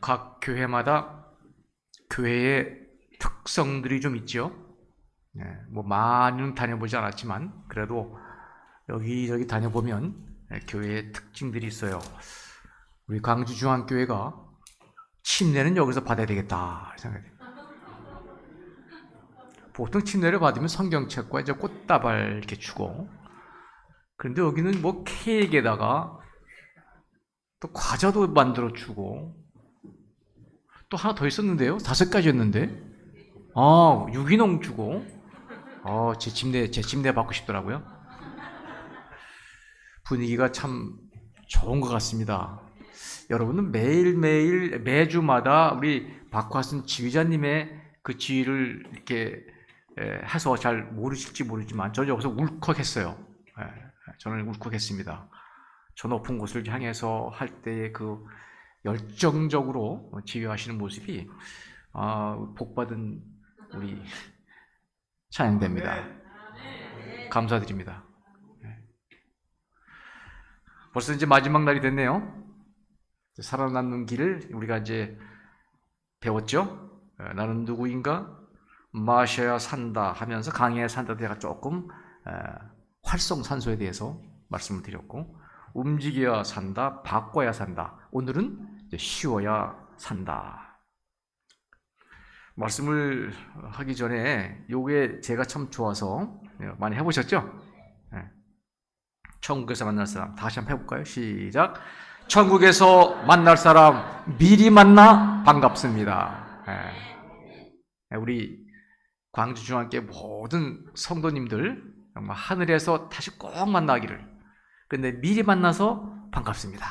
각 교회마다 교회의 특성들이 좀 있죠. 네, 뭐 많이는 다녀보지 않았지만 그래도 여기저기 다녀보면 교회의 특징들이 있어요. 우리 광주중앙교회가 침례는 여기서 받아야 되겠다 생각해요. 보통 침례를 받으면 성경책과 이제 꽃다발 이렇게 주고, 그런데 여기는 뭐 케이크에다가 또 과자도 만들어 주고, 또 하나 더 있었는데요. 5가지였는데, 유기농 주고, 제 침례 받고 싶더라고요. 분위기가 참 좋은 것 같습니다. 여러분은 매일매일 매주마다 우리 박화순 지휘자님의 그 지휘를 이렇게 해서 잘 모르실지 모르지만 저는 여기서 울컥했어요. 저는 울컥했습니다. 저 높은 곳을 향해서 할 때의 그 열정적으로 지휘하시는 모습이 복받은 우리 찬양대입니다. 감사드립니다. 벌써 이제 마지막 날이 됐네요. 살아남는 길을 우리가 이제 배웠죠. 나는 누구인가? 마셔야 산다 하면서 강해야 산다 제가 조금 활성산소에 대해서 말씀을 드렸고, 움직여야 산다, 바꿔야 산다. 오늘은 쉬어야 산다. 말씀을 하기 전에 요게 제가 참 좋아서 많이 해보셨죠? 천국에서 만날 사람 다시 한번 해볼까요? 시작. 천국에서 만날 사람 미리 만나 반갑습니다. 우리 광주중앙교회 모든 성도님들 정말 하늘에서 다시 꼭 만나기를, 근데 미리 만나서 반갑습니다.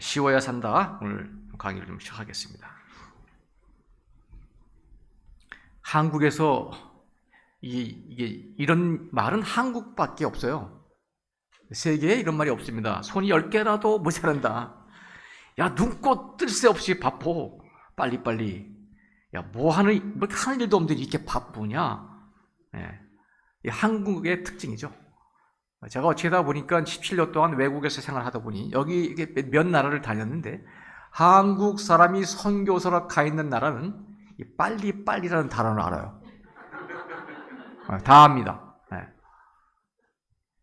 쉬워야 산다. 오늘 강의를 좀 시작하겠습니다. 한국에서 이런 말은 한국밖에 없어요. 세계에 이런 말이 없습니다. 손이 10개라도 모자란다. 야, 눈꽃 뜰 새 없이 바빠. 빨리빨리. 야, 뭐 하는 일도 없는데 이렇게 바쁘냐? 이 한국의 특징이죠. 제가 어쩌다 보니까 17년 동안 외국에서 생활하다 보니 여기 이게 몇 나라를 다녔는데, 한국 사람이 선교사로 가 있는 나라는 이 빨리빨리라는 단어를 알아요. 다 압니다.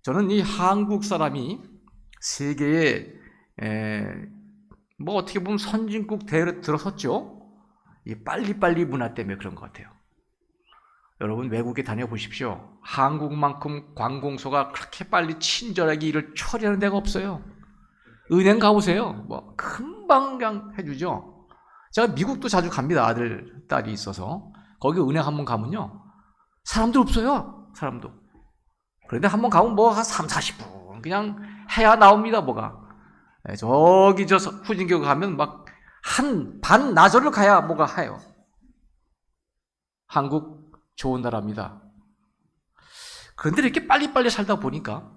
저는 이 한국 사람이 세계에 뭐 어떻게 보면 선진국 대열에 들어섰죠. 이 빨리빨리 문화 때문에 그런 것 같아요. 여러분 외국에 다녀보십시오. 한국만큼 관공서가 그렇게 빨리 친절하게 일을 처리하는 데가 없어요. 은행 가보세요. 뭐 금방 그냥 해주죠. 제가 미국도 자주 갑니다. 아들, 딸이 있어서. 거기 은행 한번 가면요, 사람들 없어요. 사람도. 그런데 한번 가면 뭐 한 3, 40분 그냥 해야 나옵니다. 뭐가. 저기 저 후진교 가면 막 한 반나절을 가야 뭐가 해요. 한국 좋은 나라입니다. 그런데 이렇게 빨리빨리 살다 보니까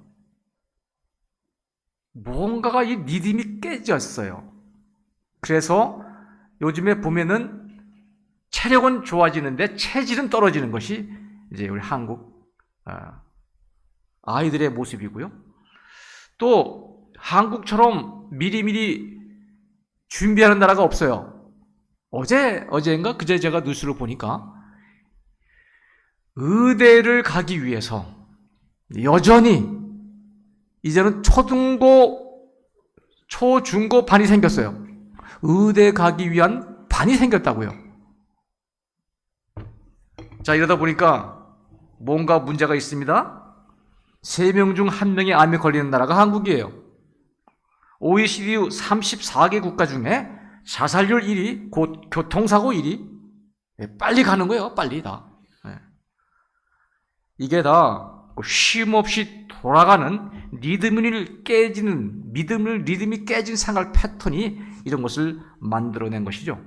뭔가가 이 리듬이 깨졌어요. 그래서 요즘에 보면은 체력은 좋아지는데 체질은 떨어지는 것이 이제 우리 한국 아이들의 모습이고요. 또 한국처럼 미리미리 준비하는 나라가 없어요. 어제인가 그제 제가 뉴스를 보니까 의대를 가기 위해서 여전히 이제는 초중고 반이 생겼어요. 의대 가기 위한 반이 생겼다고요. 자, 이러다 보니까 뭔가 문제가 있습니다. 3명 중 1명이 암에 걸리는 나라가 한국이에요. OECD 34개 국가 중에 자살률 1위, 곧 교통사고 1위. 빨리 가는 거예요. 빨리 다. 이게 다 쉼없이 돌아가는 리듬이 깨진 생활 패턴이 이런 것을 만들어낸 것이죠.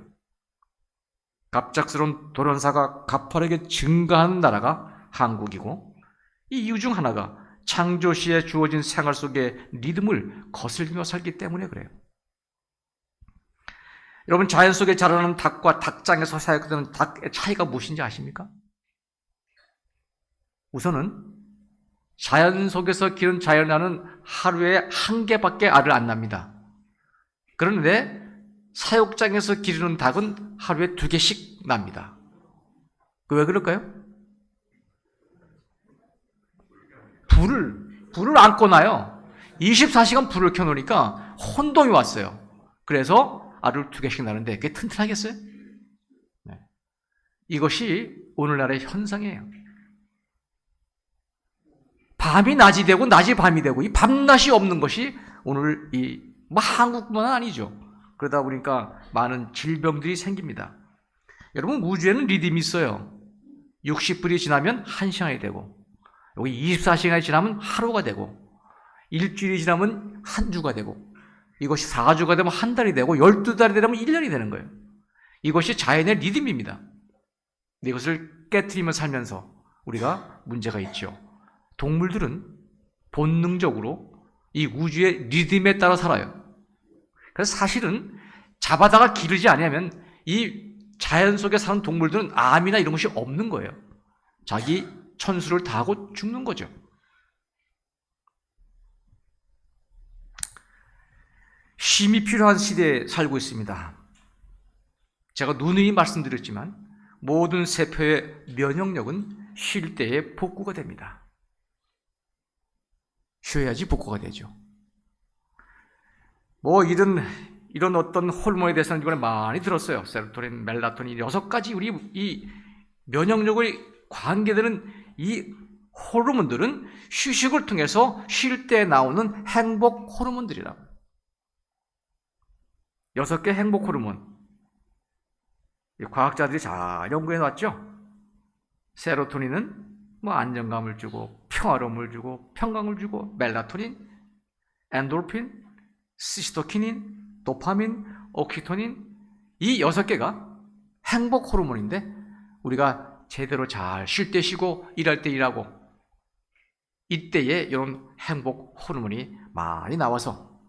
갑작스러운 돌연사가 가파르게 증가하는 나라가 한국이고, 이 이유 중 하나가 창조시에 주어진 생활 속의 리듬을 거슬리며 살기 때문에 그래요. 여러분, 자연 속에 자라는 닭과 닭장에서 사육되는 닭의 차이가 무엇인지 아십니까? 우선은 자연 속에서 기른 자연란은 하루에 한 개밖에 알을 안 납니다. 그런데 사육장에서 기르는 닭은 하루에 2개씩 납니다. 왜 그럴까요? 불을 안 꺼놔요. 24시간 불을 켜놓으니까 혼동이 왔어요. 그래서 알을 2개씩 나는데 그게 튼튼하겠어요? 네. 이것이 오늘날의 현상이에요. 밤이 낮이 되고 낮이 밤이 되고 이 밤낮이 없는 것이 오늘 한국뿐만 아니죠. 그러다 보니까 많은 질병들이 생깁니다. 여러분, 우주에는 리듬이 있어요. 60분이 지나면 1시간이 되고, 여기 24시간이 지나면 하루가 되고, 일주일이 지나면 한 주가 되고, 이것이 4주가 되면 한 달이 되고, 12달이 되면 1년이 되는 거예요. 이것이 자연의 리듬입니다. 이것을 깨트리며 살면서 우리가 문제가 있죠. 동물들은 본능적으로 이 우주의 리듬에 따라 살아요. 그래서 사실은 잡아다가 기르지 않으면 이 자연 속에 사는 동물들은 암이나 이런 것이 없는 거예요. 자기 천수를 다하고 죽는 거죠. 쉼이 필요한 시대에 살고 있습니다. 제가 누누이 말씀드렸지만 모든 세포의 면역력은 쉴 때에 복구가 됩니다. 쉬어야지 복구가 되죠. 이런 어떤 호르몬에 대해서는 이번에 많이 들었어요. 세로토닌, 멜라토닌 6가지 우리 이 면역력에 관계되는 이 호르몬들은 휴식을 통해서 쉴 때 나오는 행복 호르몬들이라고. 6개 행복 호르몬. 과학자들이 잘 연구해 놨죠. 세로토닌은 안정감을 주고 평화로움을 주고 평강을 주고, 멜라토닌, 엔도르핀, 시토키닌, 도파민, 오키토닌, 이 6개가 행복 호르몬인데 우리가 제대로 잘 쉴 때 쉬고 일할 때 일하고 이때에 이런 행복 호르몬이 많이 나와서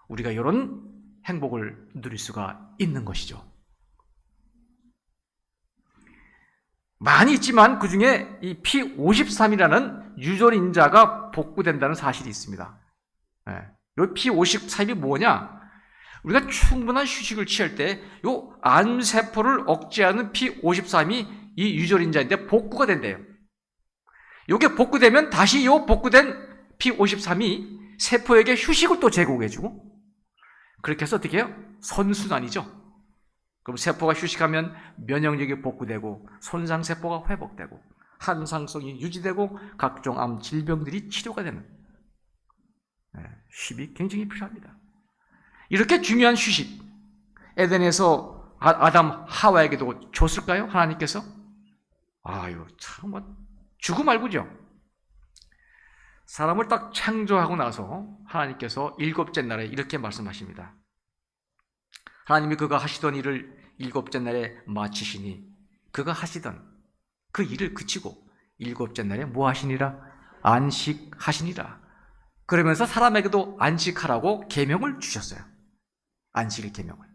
우리가 이런 행복을 누릴 수가 있는 것이죠. 많이 있지만 그 중에 이 P53이라는 유전인자가 복구된다는 사실이 있습니다. 이 P53이 뭐냐? 우리가 충분한 휴식을 취할 때 이 암세포를 억제하는 P53이 이 유전인자인데 복구가 된대요. 이게 복구되면 다시 이 복구된 P53이 세포에게 휴식을 또 제공해주고, 그렇게 해서 어떻게 해요? 선순환이죠. 그럼 세포가 휴식하면 면역력이 복구되고 손상세포가 회복되고 항상성이 유지되고 각종 암 질병들이 치료가 되는, 쉼이 굉장히 필요합니다. 이렇게 중요한 휴식, 에덴에서 아담 하와에게도 줬을까요? 하나님께서? 참 주고 말고죠. 사람을 딱 창조하고 나서 하나님께서 7째 날에 이렇게 말씀하십니다. 하나님이 그가 하시던 일을 7째 날에 마치시니 그가 하시던 그 일을 그치고 7째 날에 뭐 하시니라? 안식하시니라. 그러면서 사람에게도 안식하라고 계명을 주셨어요. 안식의 계명을.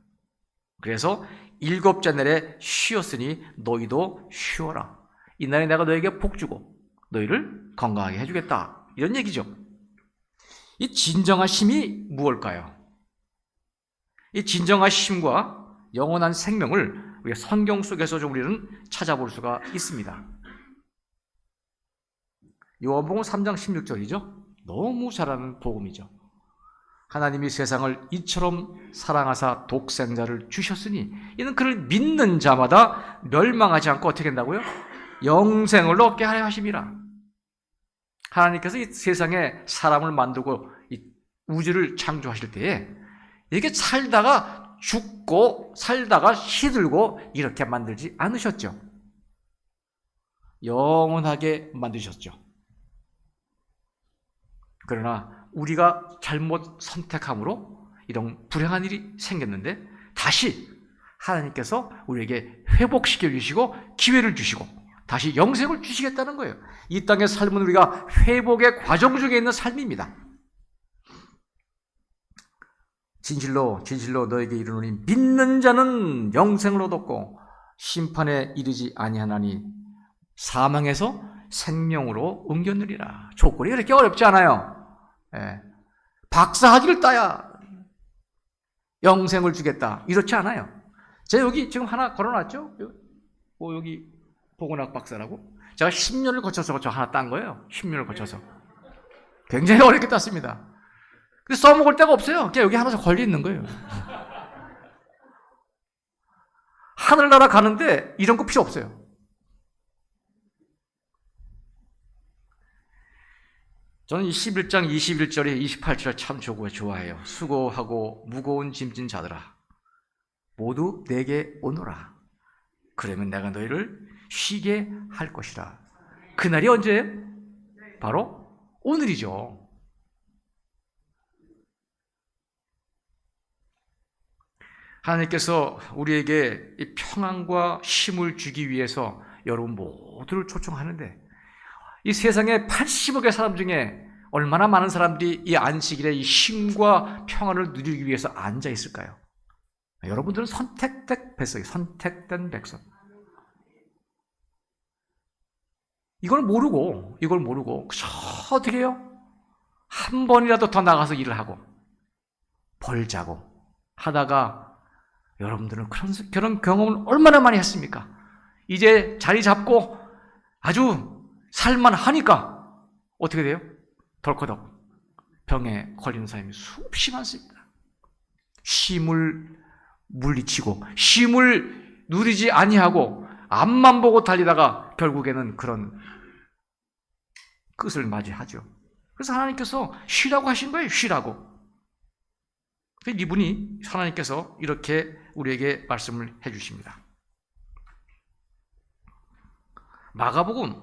그래서 7째 날에 쉬었으니 너희도 쉬어라. 이날에 내가 너에게 복 주고 너희를 건강하게 해주겠다. 이런 얘기죠. 이 진정한 쉼이 무엇일까요? 이 진정한 쉼과 영원한 생명을 우리가 성경 속에서 좀 우리는 찾아볼 수가 있습니다. 요한복음 3장 16절이죠. 너무 잘 아는 복음이죠. 하나님이 세상을 이처럼 사랑하사 독생자를 주셨으니 이는 그를 믿는 자마다 멸망하지 않고 어떻게 된다고요? 영생을 얻게 하려 하심이라. 하나님께서 이 세상에 사람을 만들고 이 우주를 창조하실 때에 이렇게 살다가 죽고 살다가 시들고 이렇게 만들지 않으셨죠. 영원하게 만드셨죠. 그러나 우리가 잘못 선택함으로 이런 불행한 일이 생겼는데 다시 하나님께서 우리에게 회복시켜 주시고 기회를 주시고 다시 영생을 주시겠다는 거예요. 이 땅의 삶은 우리가 회복의 과정 중에 있는 삶입니다. 진실로 진실로 너에게 이르노니 믿는 자는 영생을 얻었고 심판에 이르지 아니하나니 사망에서 생명으로 옮겼느니라. 조건이 그렇게 어렵지 않아요. 예. 박사학위를 따야 영생을 주겠다. 이렇지 않아요. 제가 여기 지금 하나 걸어놨죠? 여기 보건학 박사라고. 제가 10년을 거쳐서 저 하나 딴 거예요. 10년을 거쳐서. 굉장히 어렵게 땄습니다. 근데 써먹을 데가 없어요. 그냥 여기 하나 걸려 있는 거예요. 하늘나라 가는데 이런 거 필요 없어요. 저는 이 11장 21절에 28절을 참 좋아해요. 수고하고 무거운 짐진 자들아 모두 내게 오너라. 그러면 내가 너희를 쉬게 할 것이라. 그날이 언제예요? 바로 오늘이죠. 하나님께서 우리에게 이 평안과 쉼을 주기 위해서 여러분 모두를 초청하는데 이 세상에 80억의 사람 중에 얼마나 많은 사람들이 이 안식일에 이 쉼과 평안을 누리기 위해서 앉아 있을까요? 여러분들은 선택된 백성이에요. 선택된 백성. 이걸 모르고 어떻게 해요? 한 번이라도 더 나가서 일을 하고 벌자고 하다가 여러분들은 그런 경험을 얼마나 많이 했습니까? 이제 자리 잡고 아주 살만하니까 어떻게 돼요? 덜커덕 병에 걸리는 사람이 수없이 많습니다. 쉼을 물리치고 쉼을 누리지 아니하고 앞만 보고 달리다가 결국에는 그런 끝을 맞이하죠. 그래서 하나님께서 쉬라고 하신 거예요. 쉬라고. 이분이 하나님께서 이렇게 우리에게 말씀을 해주십니다. 마가복음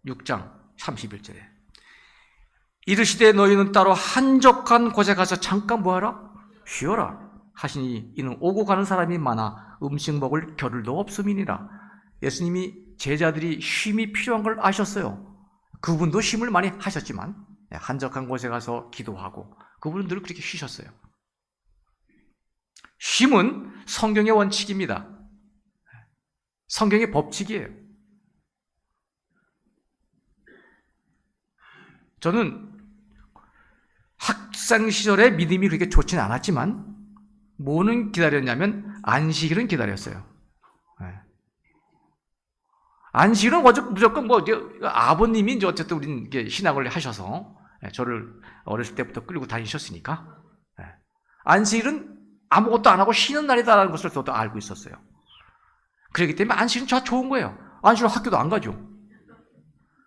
6장 31절에 이르시되 너희는 따로 한적한 곳에 가서 잠깐 뭐하라? 쉬어라 하시니 이는 오고 가는 사람이 많아 음식 먹을 겨를도 없음이니라. 예수님이 제자들이 쉼이 필요한 걸 아셨어요. 그분도 쉼을 많이 하셨지만 한적한 곳에 가서 기도하고 그분들 그렇게 쉬셨어요. 쉼은 성경의 원칙입니다. 성경의 법칙이에요. 저는 학생 시절에 믿음이 그렇게 좋지는 않았지만 뭐는 기다렸냐면 안식일은 기다렸어요. 안식일은 무조건 아버님이 이제 어쨌든 우리는 신학을 하셔서 저를 어렸을 때부터 끌고 다니셨으니까 안식일은 아무것도 안 하고 쉬는 날이다라는 것을 저도 알고 있었어요. 그렇기 때문에 안식일은 저 좋은 거예요. 안식일은 학교도 안 가죠.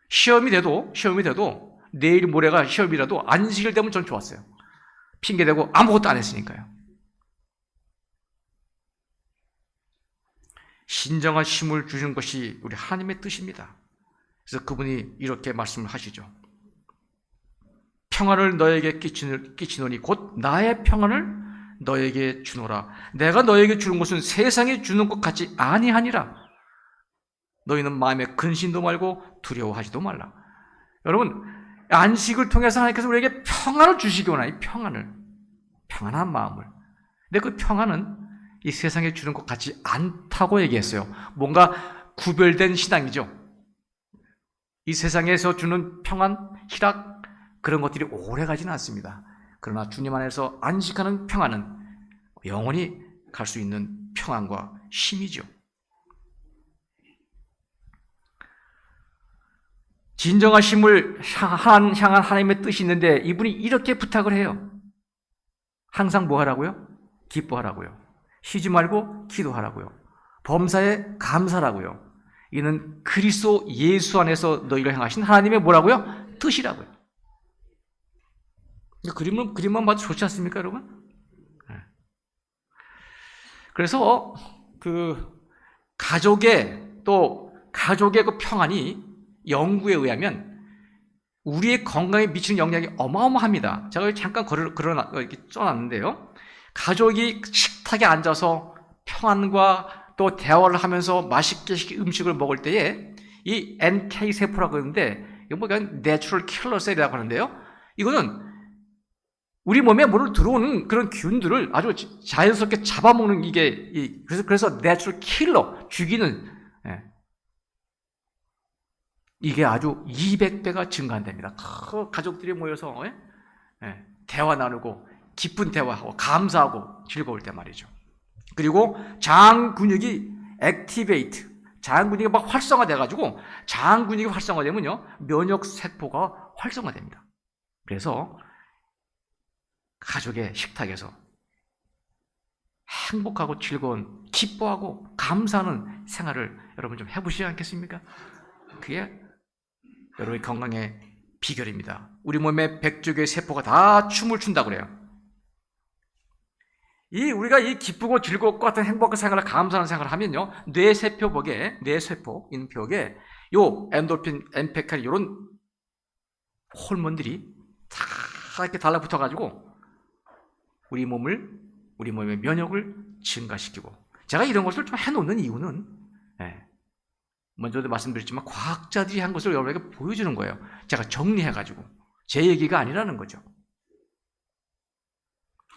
시험이 돼도 내일 모레가 시험이라도 안식일 되면 전 좋았어요. 핑계대고 아무것도 안 했으니까요. 신정한 쉼을 주는 것이 우리 하나님의 뜻입니다. 그래서 그분이 이렇게 말씀을 하시죠. 평안을 너에게 끼치노니 곧 나의 평안을 너에게 주노라. 내가 너에게 주는 것은 세상에 주는 것 같지 아니하니라. 너희는 마음에 근심도 말고 두려워하지도 말라. 여러분, 안식을 통해서 하나님께서 우리에게 평안을 주시기 원하요. 평안한 마음을. 근데 그 평안은 이 세상에 주는 것 같지 않다고 얘기했어요. 뭔가 구별된 신앙이죠. 이 세상에서 주는 평안, 희락 그런 것들이 오래 가지는 않습니다. 그러나 주님 안에서 안식하는 평안은 영원히 갈 수 있는 평안과 쉼이죠. 진정한 쉼을 향한 하나님의 뜻이 있는데 이분이 이렇게 부탁을 해요. 항상 뭐 하라고요? 기뻐하라고요. 쉬지 말고 기도하라고요. 범사에 감사라고요. 이는 그리스도 예수 안에서 너희를 향하신 하나님의 뭐라고요? 뜻이라고요. 그림만 봐도 좋지 않습니까, 여러분? 그래서 가족의 그 평안이 연구에 의하면 우리의 건강에 미치는 영향이 어마어마합니다. 제가 잠깐 이렇게 써놨는데요. 가족이 식탁에 앉아서 평안과 또 대화를 하면서 맛있게 음식을 먹을 때에 이 NK 세포라고 하는데 이거 뭐 그냥 내추럴 킬러 셀이라고 하는데요. 이거는 우리 몸에 물을 들어오는 그런 균들을 아주 자연스럽게 잡아먹는 그래서 내추럴 킬러 죽이는 이게 아주 200배가 증가한답니다. 가족들이 모여서 대화 나누고 기쁜 대화하고 감사하고 즐거울 때 말이죠. 그리고 장 근육이 액티베이트, 장 근육이 막 활성화돼가지고 장 근육이 활성화되면요 면역 세포가 활성화됩니다. 그래서 가족의 식탁에서 행복하고 즐거운, 기뻐하고 감사하는 생활을 여러분 좀 해보시지 않겠습니까? 그게 여러분의 건강의 비결입니다. 우리 몸의 100조개의 세포가 다 춤을 춘다고 그래요. 우리가 이 기쁘고 즐겁고 같은 행복한 생활을 감사하는 생활을 하면요, 뇌세포 인표에 요 엔도르핀, 엠페칼 이런 호르몬들이 다 이렇게 달라붙어가지고 우리 몸의 면역을 증가시키고, 제가 이런 것을 좀 해놓는 이유는 먼저도 말씀드렸지만 과학자들이 한 것을 여러분에게 보여주는 거예요. 제가 정리해가지고 제 얘기가 아니라는 거죠.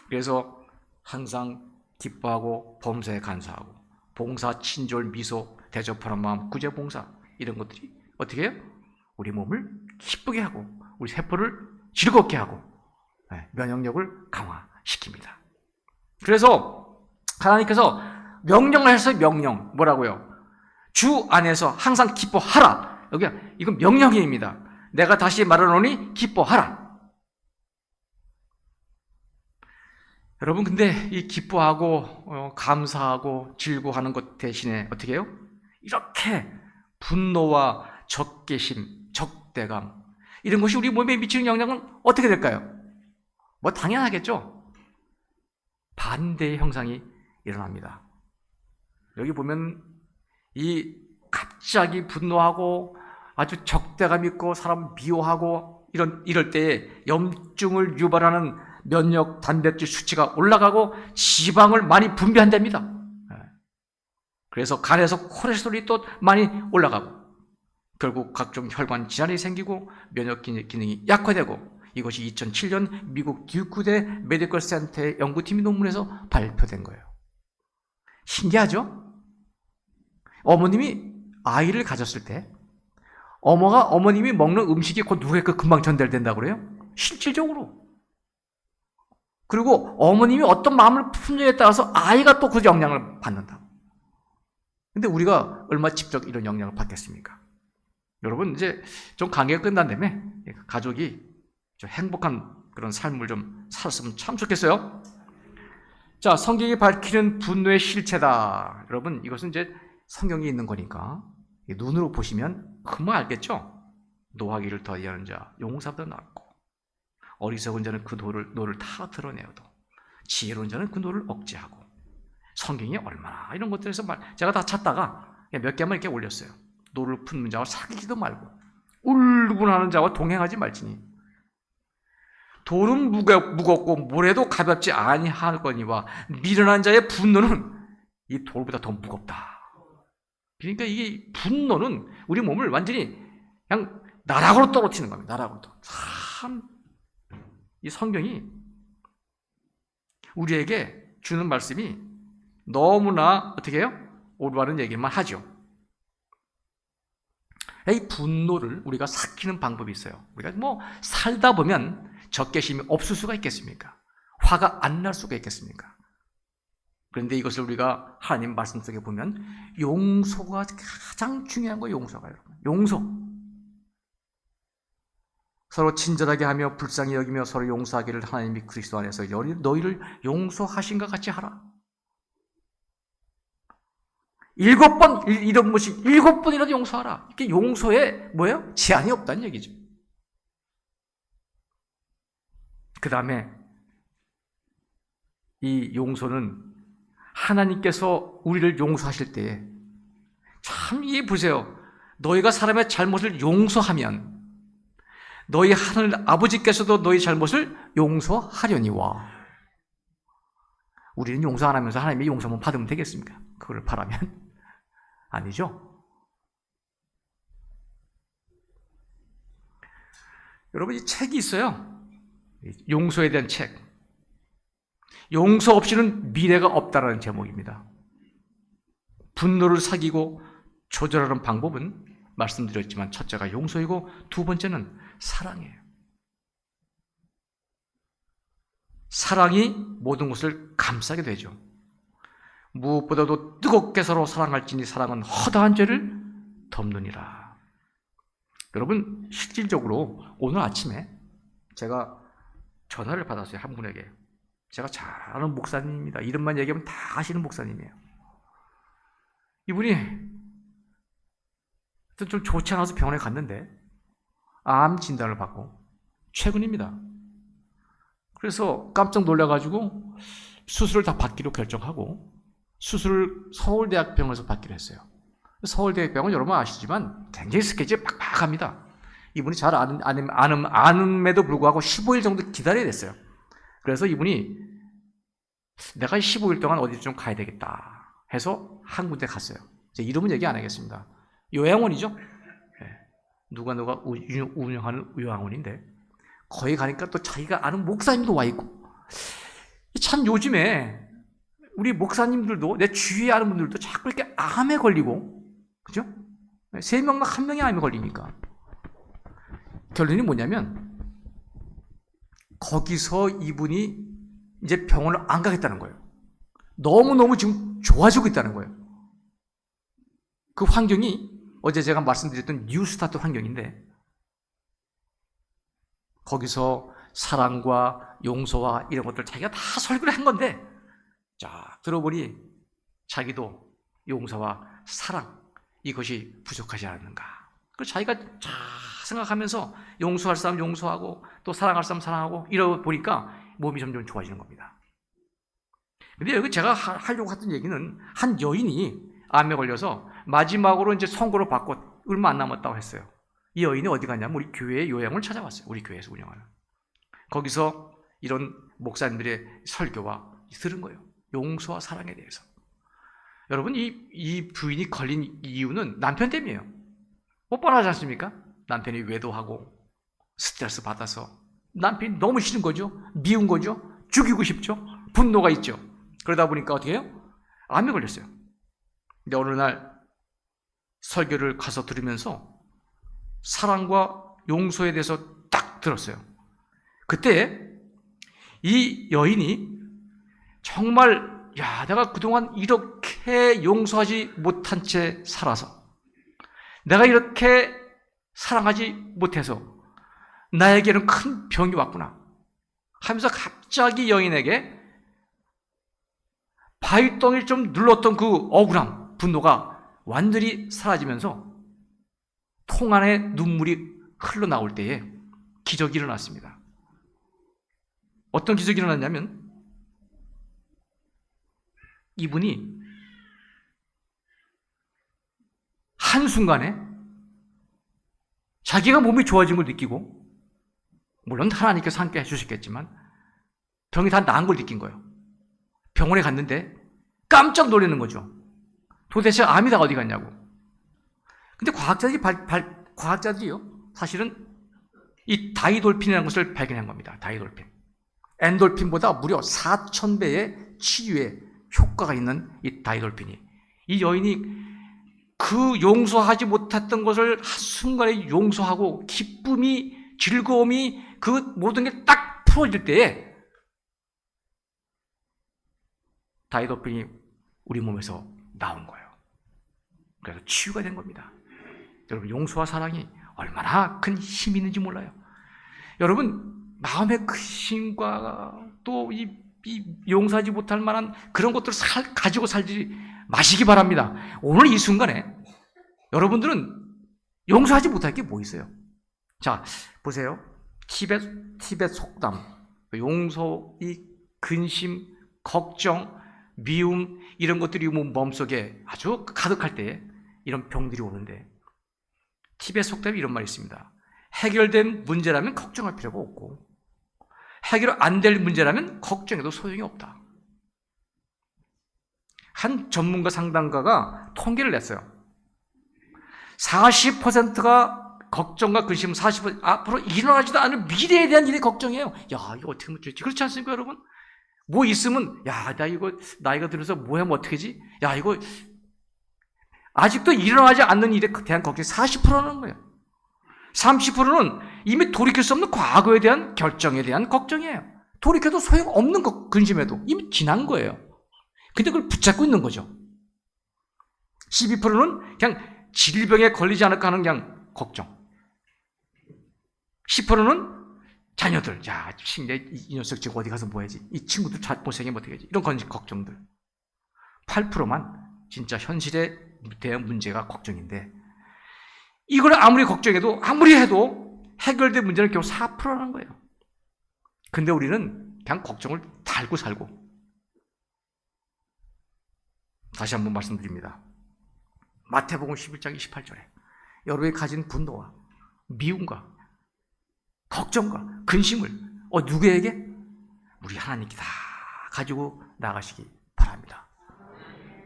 그래서 항상 기뻐하고 범사에 간사하고 봉사, 친절, 미소, 대접하는 마음, 구제봉사 이런 것들이 어떻게 해요? 우리 몸을 기쁘게 하고 우리 세포를 즐겁게 하고 면역력을 강화시킵니다. 그래서 하나님께서 명령을 해서 명령 뭐라고요? 주 안에서 항상 기뻐하라. 여기 이건 명령입니다. 내가 다시 말하노니 기뻐하라. 여러분 근데 이 기뻐하고 감사하고 즐거워하는 것 대신에 어떻게 해요? 이렇게 분노와 적개심, 적대감 이런 것이 우리 몸에 미치는 영향은 어떻게 될까요? 뭐 당연하겠죠. 반대의 형상이 일어납니다. 여기 보면 이 갑자기 분노하고 아주 적대감 있고 사람 미워하고 이럴 때에 염증을 유발하는 면역 단백질 수치가 올라가고 지방을 많이 분비한답니다. 그래서 간에서 콜레스테롤이 또 많이 올라가고 결국 각종 혈관 질환이 생기고 면역 기능이 약화되고, 이것이 2007년 미국 듀크대 메디컬 센터의 연구팀 논문에서 발표된 거예요. 신기하죠? 어머님이 아이를 가졌을 때 어머님이 먹는 음식이 곧 누구에게 금방 전달된다고 그래요? 실질적으로. 그리고 어머님이 어떤 마음을 품느냐에 따라서 아이가 또 그 영향을 받는다. 근데 우리가 얼마 직접 이런 영향을 받겠습니까? 여러분 이제 좀 강의가 끝난 다음에 가족이 좀 행복한 그런 삶을 좀 살았으면 참 좋겠어요. 자, 성경이 밝히는 분노의 실체다. 여러분 이것은 이제 성경이 있는 거니까 눈으로 보시면 금방 알겠죠? 노하기를 더디하는 자 용사보다 낫고, 어리석은 자는 그 노를 다 드러내어도 지혜로운 자는 그 노를 억제하고. 성경이 얼마나 이런 것들에서 제가 다 찾다가 몇 개만 이렇게 올렸어요. 노를 품는 자와 사귀지도 말고 울분하는 자와 동행하지 말지니 돌은 무겁고 모래도 가볍지 아니하거니와 미련한 자의 분노는 이 돌보다 더 무겁다. 그러니까 이게 분노는 우리 몸을 완전히 그냥 나락으로 떨어뜨리는 겁니다. 나락으로. 참 이 성경이 우리에게 주는 말씀이 너무나 어떻게 해요? 올바른 얘기만 하죠. 이 분노를 우리가 삭히는 방법이 있어요. 우리가 뭐 살다 보면 적개심이 없을 수가 있겠습니까? 화가 안 날 수가 있겠습니까? 그런데 이것을 우리가 하나님 말씀 속에 보면 용서가 가장 중요한 거예요. 용서가 여러분. 용서. 서로 친절하게 하며 불쌍히 여기며 서로 용서하기를 하나님이 그리스도 안에서 너희를 용서하신 것 같이 하라. 7번 이런 것이 7번이라도 용서하라. 이게 용서에 뭐예요? 제한이 없다는 얘기죠. 그 다음에 이 용서는 하나님께서 우리를 용서하실 때에 참 이해 보세요. 너희가 사람의 잘못을 용서하면 너희 하늘 아버지께서도 너희 잘못을 용서하려니와. 우리는 용서 안 하면서 하나님의 용서만 받으면 되겠습니까? 그걸 바라면 아니죠. 여러분 이 책이 있어요. 용서에 대한 책. 용서 없이는 미래가 없다라는 제목입니다. 분노를 사귀고 조절하는 방법은 말씀드렸지만 첫째가 용서이고 두 번째는 사랑이에요. 사랑이 모든 것을 감싸게 되죠. 무엇보다도 뜨겁게 서로 사랑할지니 사랑은 허다한 죄를 덮느니라. 여러분, 실질적으로 오늘 아침에 제가 전화를 받았어요. 한 분에게. 제가 잘 아는 목사님입니다. 이름만 얘기하면 다 아시는 목사님이에요. 이분이 좀 좋지 않아서 병원에 갔는데 암 진단을 받고 최근입니다. 그래서 깜짝 놀라가지고 수술을 다 받기로 결정하고 수술을 서울대학병원에서 받기로 했어요. 서울대학병원 여러분 아시지만 굉장히 스케줄이 빡빡합니다. 이분이 잘 아는에도 불구하고 15일 정도 기다려야 됐어요. 그래서 이분이 내가 15일 동안 어디 좀 가야 되겠다 해서 한 군데 갔어요. 제 이름은 얘기 안 하겠습니다. 요양원이죠. 네. 누가 운영하는 요양원인데 거기 가니까 또 자기가 아는 목사님도 와 있고, 참 요즘에 우리 목사님들도 내 주위에 아는 분들도 자꾸 이렇게 암에 걸리고, 그죠? 3명만 1명이 암에 걸리니까 결론이 뭐냐면 거기서 이분이 이제 병원을 안 가겠다는 거예요. 너무너무 지금 좋아지고 있다는 거예요. 그 환경이 어제 제가 말씀드렸던 뉴스타트 환경인데 거기서 사랑과 용서와 이런 것들 자기가 다 설교를 한 건데 자 들어보니 자기도 용서와 사랑 이것이 부족하지 않는가. 그래서 자기가 잘 생각하면서 용서할 사람 용서하고 또 사랑할 사람 사랑하고 이러고 보니까 몸이 점점 좋아지는 겁니다. 근데 여기 제가 하려고 했던 얘기는 한 여인이 암에 걸려서 마지막으로 이제 선고를 받고 얼마 안 남았다고 했어요. 이 여인이 어디 갔냐면 우리 교회의 요양을 찾아왔어요. 우리 교회에서 운영하는. 거기서 이런 목사님들의 설교와 들은 거예요. 용서와 사랑에 대해서. 여러분 이 부인이 걸린 이유는 남편 때문이에요. 못 뻔하지 않습니까? 남편이 외도하고 스트레스 받아서 남편이 너무 싫은 거죠. 미운 거죠. 죽이고 싶죠. 분노가 있죠. 그러다 보니까 어떻게 해요? 암에 걸렸어요. 근데 어느 날 설교를 가서 들으면서 사랑과 용서에 대해서 딱 들었어요. 그때 이 여인이 정말 야 내가 그동안 이렇게 용서하지 못한 채 살아서 내가 이렇게 사랑하지 못해서 나에게는 큰 병이 왔구나 하면서 갑자기 여인에게 바위덩이를 좀 눌렀던 그 억울함, 분노가 완전히 사라지면서 통 안에 눈물이 흘러나올 때에 기적이 일어났습니다. 어떤 기적이 일어났냐면 이분이 한순간에 자기가 몸이 좋아진 걸 느끼고 물론 하나님께서 함께 해주셨겠지만 병이 다 나은 걸 느낀 거예요. 병원에 갔는데 깜짝 놀라는 거죠. 도대체 암이 다 어디 갔냐고. 근데 과학자들이요 사실은 이 다이돌핀이라는 것을 발견한 겁니다. 다이돌핀. 엔돌핀보다 무려 4,000배의 치유에 효과가 있는 이 다이돌핀이. 이 여인이 그 용서하지 못했던 것을 한순간에 용서하고 기쁨이 즐거움이 그 모든 게 딱 풀어질 때에 다이돌핀이 우리 몸에서 나온 거예요. 그래서 치유가 된 겁니다. 여러분 용서와 사랑이 얼마나 큰 힘이 있는지 몰라요. 여러분 마음의 근심과 또 이 용서하지 못할 만한 그런 것들을 가지고 살지 마시기 바랍니다. 오늘 이 순간에 여러분들은 용서하지 못할 게 뭐 있어요? 자 보세요. 티벳 속담 용서, 이 근심, 걱정, 미움 이런 것들이 몸속에 아주 가득할 때 이런 병들이 오는데 티벳 속담에 이런 말이 있습니다. 해결된 문제라면 걱정할 필요가 없고 해결 안 될 문제라면 걱정해도 소용이 없다. 한 전문가 상담가가 통계를 냈어요. 40%가 걱정과 근심, 40% 앞으로 일어나지도 않을 미래에 대한 일이 걱정이에요. 야 이거 어떻게 하면 좋지? 그렇지 않습니까 여러분? 뭐 있으면 야 나 이거 나이가 들어서 뭐 하면 어떻게 하지? 야 이거 아직도 일어나지 않는 일에 대한 걱정이 40%는 거예요. 30%는 이미 돌이킬 수 없는 과거에 대한 결정에 대한 걱정이에요. 돌이켜도 소용없는 것, 근심해도 이미 지난 거예요. 근데 그걸 붙잡고 있는 거죠. 12%는 그냥 질병에 걸리지 않을까 하는 그냥 걱정. 10%는 자녀들, 야, 이 녀석 지금 어디 가서 뭐 해야지? 이 친구들 잘못생기면 어떻게 하지? 이런 걱정들. 8%만 진짜 현실에 대한 문제가 걱정인데, 이걸 아무리 걱정해도, 아무리 해도 해결된 문제는 겨우 4%라는 거예요. 근데 우리는 그냥 걱정을 달고 살고. 다시 한번 말씀드립니다. 마태복음 11장 28절에 여러분이 가진 분노와 미움과 걱정과 근심을 누구에게? 우리 하나님께 다 가지고 나가시기 바랍니다.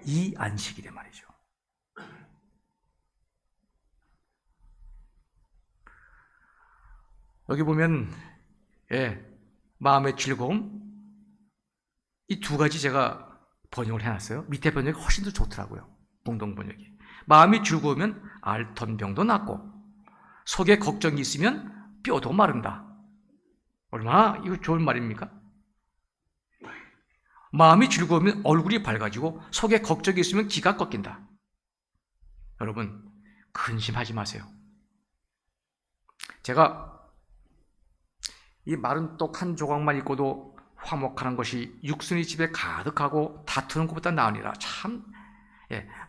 이 안식일에 말이죠. 여기 보면 마음의 즐거움, 이 두 가지 제가 번역을 해놨어요. 밑에 번역이 훨씬 더 좋더라고요. 공동 번역이. 마음이 즐거우면 앓던 병도 낫고 속에 걱정이 있으면 뼈도 마른다. 얼마나 이거 좋은 말입니까? 마음이 즐거우면 얼굴이 밝아지고 속에 걱정이 있으면 기가 꺾인다. 여러분, 근심하지 마세요. 제가 이 마른 떡 한 조각만 있고도 화목하는 것이 육순이 집에 가득하고 다투는 것보다 나으니라. 참,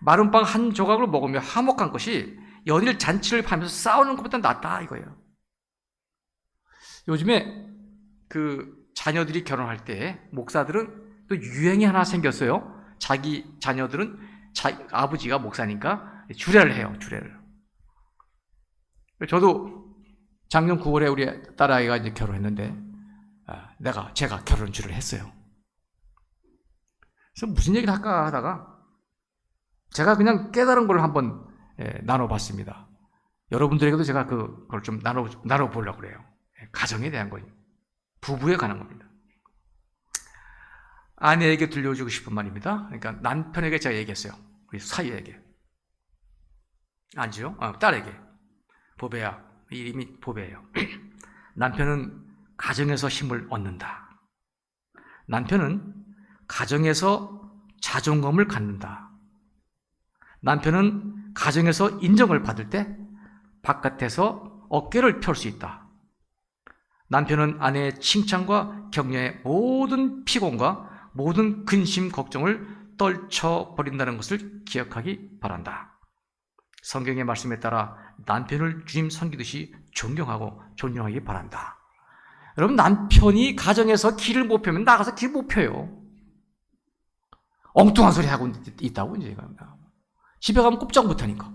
마른 빵 한 조각을 먹으며 화목한 것이 연일 잔치를 하면서 싸우는 것보다 낫다 이거예요. 요즘에 그 자녀들이 결혼할 때 목사들은 또 유행이 하나 생겼어요. 자기 자녀들은 아버지가 목사니까 주례를 해요. 주례를. 저도 작년 9월에 우리 딸아이가 이제 결혼했는데 제가 결혼주를 했어요. 그래서 무슨 얘기를 할까 하다가 제가 그냥 깨달은 걸 한번 나눠봤습니다. 여러분들에게도 제가 그걸 좀 나눠보려고 그래요. 가정에 대한 거예요. 부부에 관한 겁니다. 아내에게 들려주고 싶은 말입니다. 그러니까 남편에게 제가 얘기했어요. 우리 사위에게. 아니죠? 딸에게. 보배야. 이름이 보배예요. 남편은 가정에서 힘을 얻는다. 남편은 가정에서 자존감을 갖는다. 남편은 가정에서 인정을 받을 때 바깥에서 어깨를 펼 수 있다. 남편은 아내의 칭찬과 격려에 모든 피곤과 모든 근심, 걱정을 떨쳐버린다는 것을 기억하기 바란다. 성경의 말씀에 따라 남편을 주님 섬기듯이 존경하고 존중하기 바란다. 여러분, 남편이 가정에서 길을 못 펴면 나가서 길 못 펴요. 엉뚱한 소리 하고 있다고 이제 집에 가면 꼼짝 못 하니까.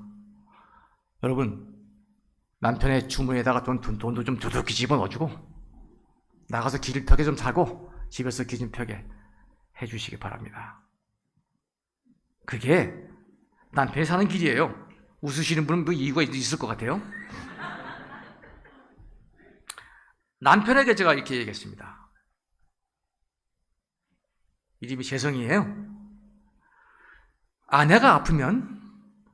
여러분, 남편의 주머니에다가 돈도 좀 두둑히 집어넣어주고 나가서 길을 펴게 좀 살고 집에서 길 좀 펴게 해주시기 바랍니다. 그게 남편이 사는 길이에요. 웃으시는 분은 뭐 이유가 있을 것 같아요. 남편에게 제가 이렇게 얘기했습니다. 이름이 재성이에요. 아내가 아프면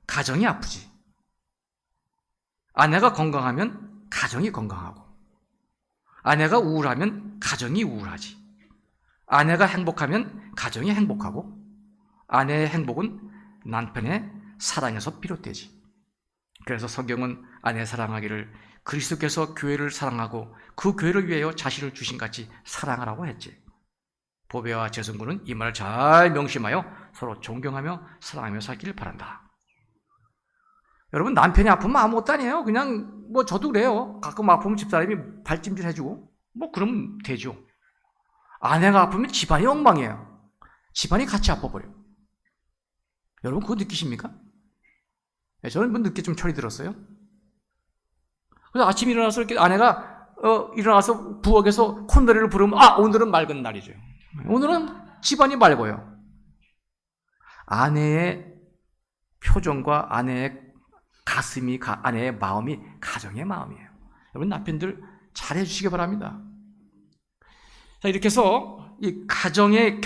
가정이 아프지. 아내가 건강하면 가정이 건강하고, 아내가 우울하면 가정이 우울하지. 아내가 행복하면 가정이 행복하고, 아내의 행복은 남편의 사랑에서 비롯되지. 그래서 성경은 아내 사랑하기를 그리스도께서 교회를 사랑하고 그 교회를 위하여 자신을 주신 같이 사랑하라고 했지. 보배와 재성군은 이 말을 잘 명심하여 서로 존경하며 사랑하며 살기를 바란다. 여러분, 남편이 아프면 아무것도 아니에요. 그냥 뭐 저도 그래요. 가끔 아프면 집사람이 발찜질 해주고 뭐 그러면 되죠. 아내가 아프면 집안이 엉망이에요. 집안이 같이 아파버려요. 여러분, 그거 느끼십니까? 저는 뭐 늦게 좀 철이 들었어요. 그래서 아침에 일어나서 이렇게 아내가 일어나서 부엌에서 콧노래를 부르면 오늘은 맑은 날이죠. 오늘은 집안이 맑아요. 아내의 표정과 아내의 가슴이, 아내의 마음이 가정의 마음이에요. 여러분, 남편들 잘해 주시기 바랍니다. 자, 이렇게 해서 이 가정의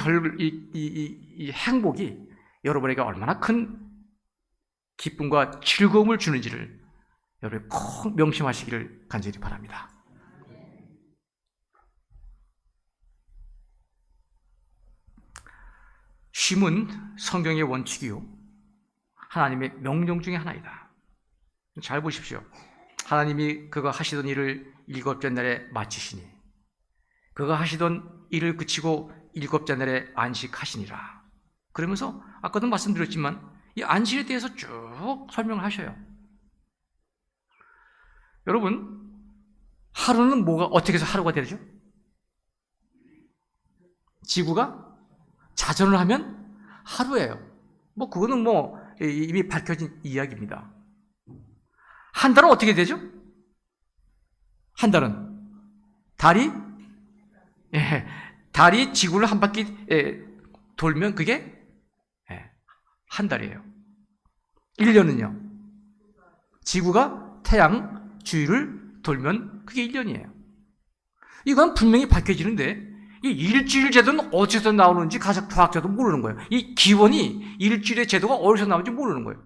이 행복이 여러분에게 얼마나 큰 기쁨과 즐거움을 주는지를 여러분이 꼭 명심하시기를 간절히 바랍니다. 쉼은 성경의 원칙이요, 하나님의 명령 중에 하나이다. 잘 보십시오. 하나님이 그가 하시던 일을 일곱째 날에 마치시니 그가 하시던 일을 그치고 일곱째 날에 안식하시니라. 그러면서 아까도 말씀드렸지만 이 안식에 대해서 쭉 설명을 하셔요. 여러분, 하루는 뭐가 어떻게 해서 하루가 되죠? 지구가 자전을 하면 하루예요. 뭐 그거는 뭐 이미 밝혀진 이야기입니다. 한 달은 어떻게 되죠? 한 달은 달이 지구를 한 바퀴 돌면 그게 한 달이에요. 1년은요? 지구가 태양 주위를 돌면 그게 1년이에요. 이건 분명히 밝혀지는데 이 일주일 제도는 어디서 나오는지 과학자도 모르는 거예요. 이 기원이 일주일의 제도가 어디서 나오는지 모르는 거예요.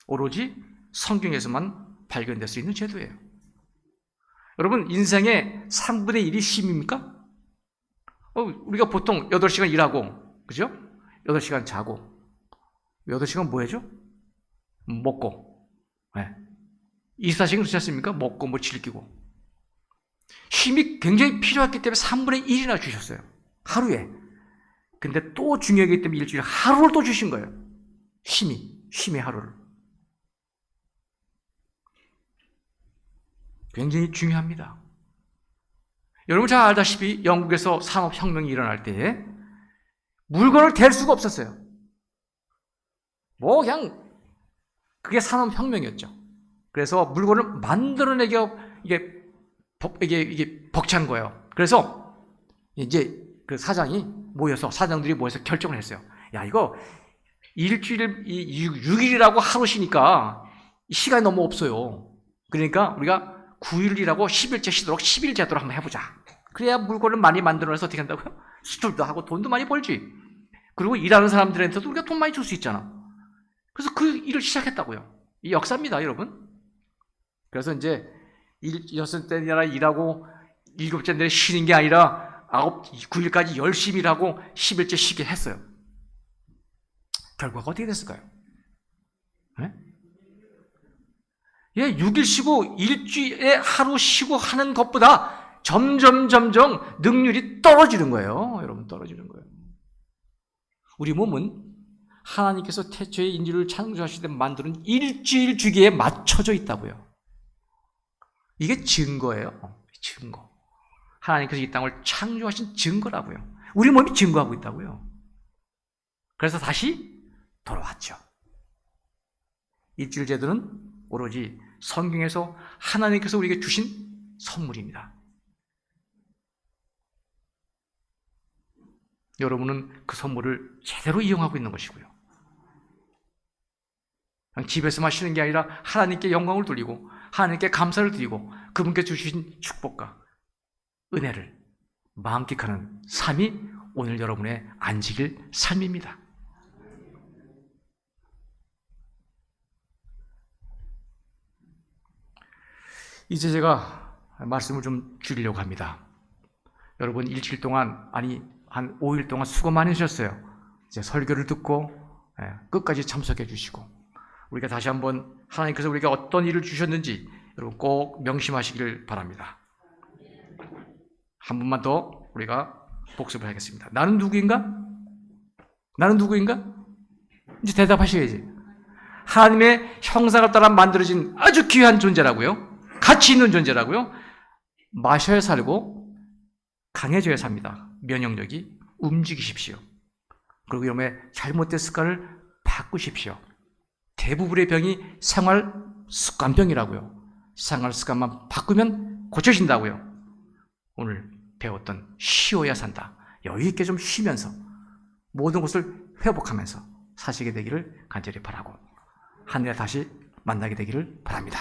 오로지 성경에서만 발견될 수 있는 제도예요. 여러분, 인생의 3분의 1이 쉼입니까? 우리가 보통 8시간 일하고, 그죠? 8시간 자고, 8시간 뭐 해죠? 먹고. 24시간 그렇지 않습니까? 먹고 뭐 즐기고. 쉼이 굉장히 필요했기 때문에 3분의 1이나 주셨어요. 하루에. 근데 또 중요하기 때문에 일주일에 하루를 또 주신 거예요. 쉼의 하루를. 굉장히 중요합니다. 여러분 잘 알다시피 영국에서 산업혁명이 일어날 때에 물건을 댈 수가 없었어요. 뭐 그냥 그게 산업혁명이었죠. 그래서 물건을 만들어내기 이게 벅찬 거예요. 그래서 이제 그 사장들이 모여서 결정을 했어요. 야, 이거 일주일 6일이라고 하루 쉬니까 시간이 너무 없어요. 그러니까 우리가 9일이라고 10일째 쉬도록 10일 제도로 한번 해보자. 그래야 물건을 많이 만들어내서 어떻게 한다고요? 수출도 하고 돈도 많이 벌지. 그리고 일하는 사람들한테도 우리가 돈 많이 줄 수 있잖아. 그래서 그 일을 시작했다고요. 이 역사입니다, 여러분. 그래서 이제 6대나 일하고 7째 날에 쉬는 게 아니라 9일까지 열심히 일하고 10일째 쉬게 했어요. 결과가 어떻게 됐을까요? 네? 6일 쉬고 일주일에 하루 쉬고 하는 것보다 점점 능률이 떨어지는 거예요. 여러분, 떨어지는 거예요. 우리 몸은 하나님께서 태초에 인류를 창조하실 때 만드는 일주일 주기에 맞춰져 있다고요. 이게 증거예요. 증거. 하나님께서 이 땅을 창조하신 증거라고요. 우리 몸이 증거하고 있다고요. 그래서 다시 돌아왔죠. 일주일 제도는 오로지 성경에서 하나님께서 우리에게 주신 선물입니다. 여러분은 그 선물을 제대로 이용하고 있는 것이고요. 그냥 집에서만 쉬는 게 아니라 하나님께 영광을 돌리고 하나님께 감사를 드리고 그분께 주신 축복과 은혜를 만끽하는 삶이 오늘 여러분의 안식일 삶입니다. 이제 제가 말씀을 좀 줄이려고 합니다. 여러분 일주일 동안 한 5일 동안 수고 많으셨어요. 이제 설교를 듣고 끝까지 참석해 주시고 우리가 다시 한번 하나님께서 우리에게 어떤 일을 주셨는지 여러분 꼭 명심하시기를 바랍니다. 한 번만 더 우리가 복습을 하겠습니다. 나는 누구인가? 나는 누구인가? 이제 대답하셔야지. 하나님의 형상을 따라 만들어진 아주 귀한 존재라고요. 가치 있는 존재라고요. 마셔야 살고 강해져야 삽니다. 면역력이. 움직이십시오. 그리고 여러분의 잘못된 습관을 바꾸십시오. 대부분의 병이 생활 습관병이라고요. 생활 습관만 바꾸면 고쳐진다고요. 오늘 배웠던 쉬어야 산다. 여유 있게 좀 쉬면서 모든 것을 회복하면서 사시게 되기를 간절히 바라고 한 해 다시 만나게 되기를 바랍니다.